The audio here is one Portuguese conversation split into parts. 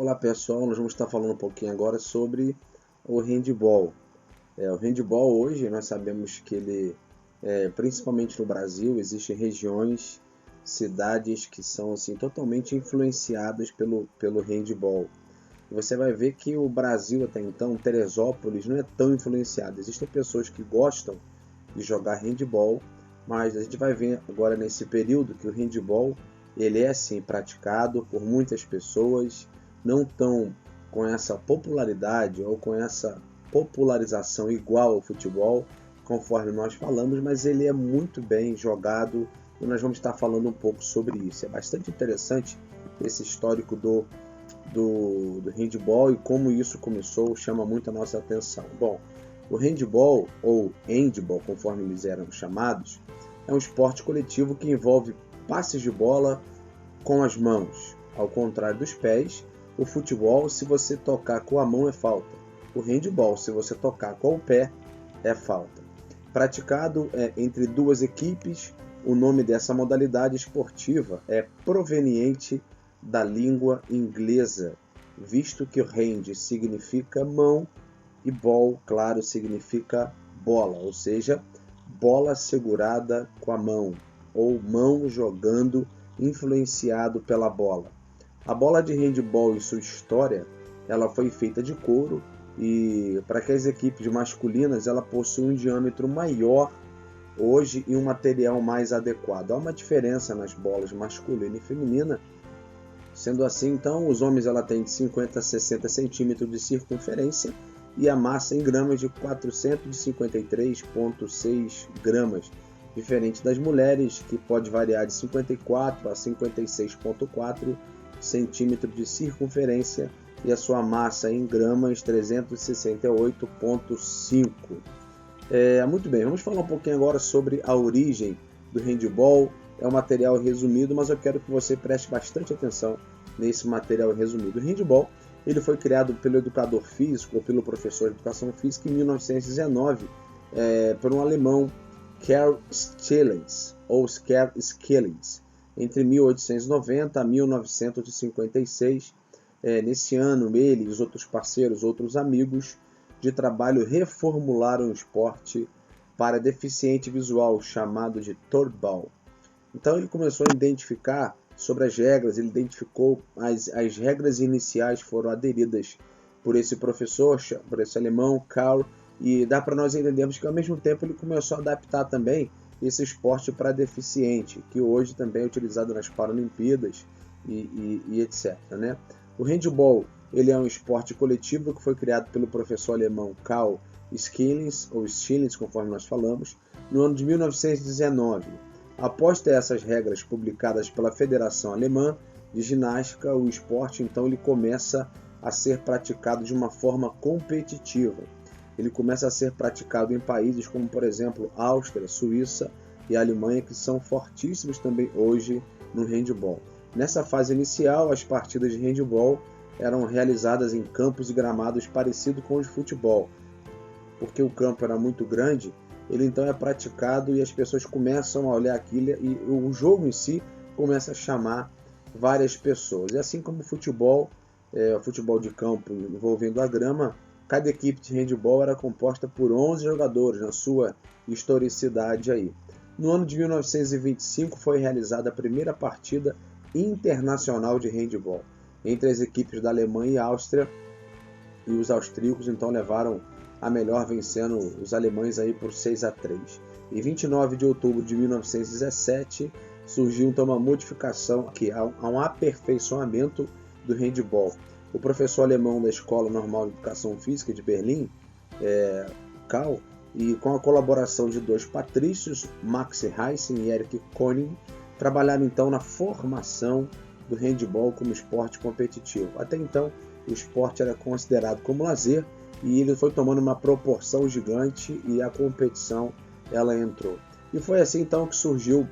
Olá pessoal, nós vamos estar falando um pouquinho agora sobre o handball. O handball hoje nós sabemos que ele, principalmente no Brasil, existem regiões, cidades que são assim, totalmente influenciadas pelo handball. E você vai ver que o Brasil até então, Teresópolis, não é tão influenciado. Existem pessoas que gostam de jogar handball, mas a gente vai ver agora nesse período que o handball ele é assim praticado por muitas pessoas, não tão com essa popularidade ou com essa popularização igual ao futebol, conforme nós falamos, mas ele é muito bem jogado e nós vamos estar falando um pouco sobre isso. É bastante interessante esse histórico do handball e como isso começou, chama muito a nossa atenção. Bom, o handball, ou handball, conforme eles eram chamados, é um esporte coletivo que envolve passes de bola com as mãos. Ao contrário dos pés, o futebol, se você tocar com a mão, é falta. O handball, se você tocar com o pé, é falta. Praticado entre duas equipes, o nome dessa modalidade esportiva é proveniente da língua inglesa, visto que hand significa mão e ball, claro, significa bola, ou seja, bola segurada com a mão, ou mão jogando influenciado pela bola. A bola de handball em sua história, ela foi feita de couro e para que as equipes masculinas ela possui um diâmetro maior hoje e um material mais adequado. Há uma diferença nas bolas masculina e feminina. Sendo assim, então, os homens ela tem de 50 a 60 centímetros de circunferência e a massa em gramas de 453,6 gramas, diferente das mulheres, que pode variar de 54 a 56,4 centímetros de circunferência e a sua massa em gramas 368,5. Muito bem, vamos falar um pouquinho agora sobre a origem do handball. É um material resumido, mas eu quero que você preste bastante atenção nesse material resumido. O handball ele foi criado pelo educador físico, ou pelo professor de educação física, em 1919, por um alemão, Karl Stillings, ou Karl Skillings, entre 1890 a 1956. Nesse ano, ele e os outros parceiros, outros amigos de trabalho, reformularam o esporte para deficiente visual, chamado de Tortball. Então ele começou a identificar sobre as regras, ele identificou as regras iniciais foram aderidas por esse professor, por esse alemão, Karl, e dá para nós entendermos que ao mesmo tempo ele começou a adaptar também esse esporte para deficiente, que hoje também é utilizado nas Paralimpíadas e etc. Né? O handball ele é um esporte coletivo que foi criado pelo professor alemão Karl Skillings, ou Stillings, conforme nós falamos, no ano de 1919. Após ter essas regras publicadas pela Federação Alemã de Ginástica, o esporte então ele começa a ser praticado de uma forma competitiva. Ele começa a ser praticado em países como, por exemplo, Áustria, Suíça e Alemanha, que são fortíssimos também hoje no handball. Nessa fase inicial, as partidas de handball eram realizadas em campos e gramados parecidos com os de futebol. Porque o campo era muito grande, ele então é praticado e as pessoas começam a olhar aquilo e o jogo em si começa a chamar várias pessoas. E assim como o futebol de campo envolvendo a grama, cada equipe de handball era composta por 11 jogadores na sua historicidade aí. No ano de 1925 foi realizada a primeira partida internacional de handball entre as equipes da Alemanha e Áustria, e os austríacos então levaram a melhor, vencendo os alemães aí por 6-3. Em 29 de outubro de 1917 surgiu então uma modificação, que há um aperfeiçoamento do handball. O professor alemão da Escola Normal de Educação Física de Berlim, Karl, e com a colaboração de dois patrícios, Max Heissen e Erich Koning, trabalharam então na formação do handball como esporte competitivo. Até então, o esporte era considerado como lazer e ele foi tomando uma proporção gigante e a competição ela entrou. E foi assim então que surgiu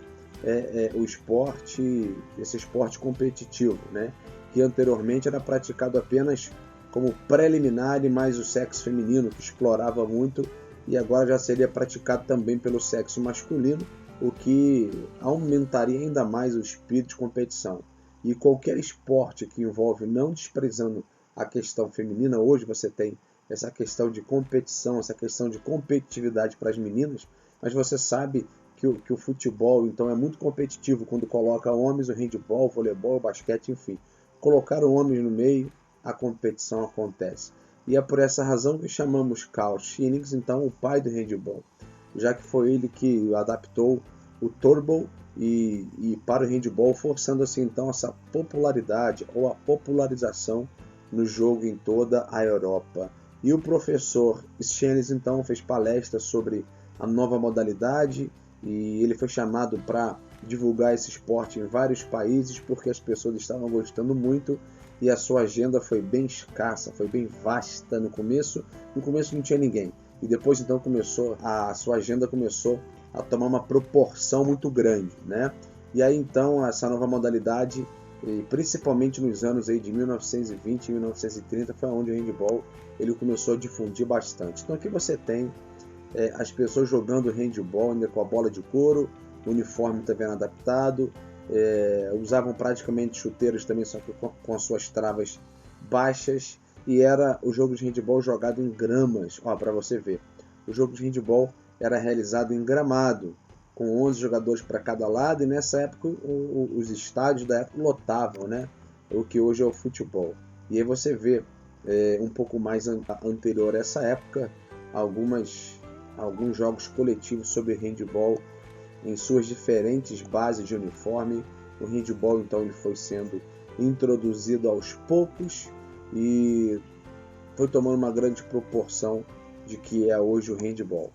o esporte, esse esporte competitivo, né? Que anteriormente era praticado apenas como preliminar e mais o sexo feminino, que explorava muito, e agora já seria praticado também pelo sexo masculino, o que aumentaria ainda mais o espírito de competição. E qualquer esporte que envolve, não desprezando a questão feminina, hoje você tem essa questão de competição, essa questão de competitividade para as meninas, mas você sabe que o futebol então é muito competitivo quando coloca homens, o handebol, o voleibol, o basquete, enfim. Colocaram homens no meio, a competição acontece. E é por essa razão que chamamos Carl Schillings, então, o pai do handebol, já que foi ele que adaptou o Turbo e para o handebol, forçando assim então essa popularidade ou a popularização no jogo em toda a Europa. E o professor Schillings então fez palestras sobre a nova modalidade e ele foi chamado para divulgar esse esporte em vários países porque as pessoas estavam gostando muito e a sua agenda foi bem escassa, foi bem vasta no começo. No começo não tinha ninguém e depois então a sua agenda começou a tomar uma proporção muito grande, né? E aí então essa nova modalidade, principalmente nos anos aí de 1920 e 1930, foi onde o handebol ele começou a difundir bastante. Então aqui você tem as pessoas jogando handebol ainda com a bola de couro, o uniforme também adaptado, usavam praticamente chuteiros também, só que com as suas travas baixas, e era o jogo de handebol jogado em gramas. Para você ver, o jogo de handebol era realizado em gramado, com 11 jogadores para cada lado, e nessa época os estádios da época lotavam, né? O que hoje é o futebol. E aí você vê um pouco mais anterior a essa época, alguns jogos coletivos sobre handebol em suas diferentes bases de uniforme. O handebol então ele foi sendo introduzido aos poucos e foi tomando uma grande proporção de que é hoje o handebol.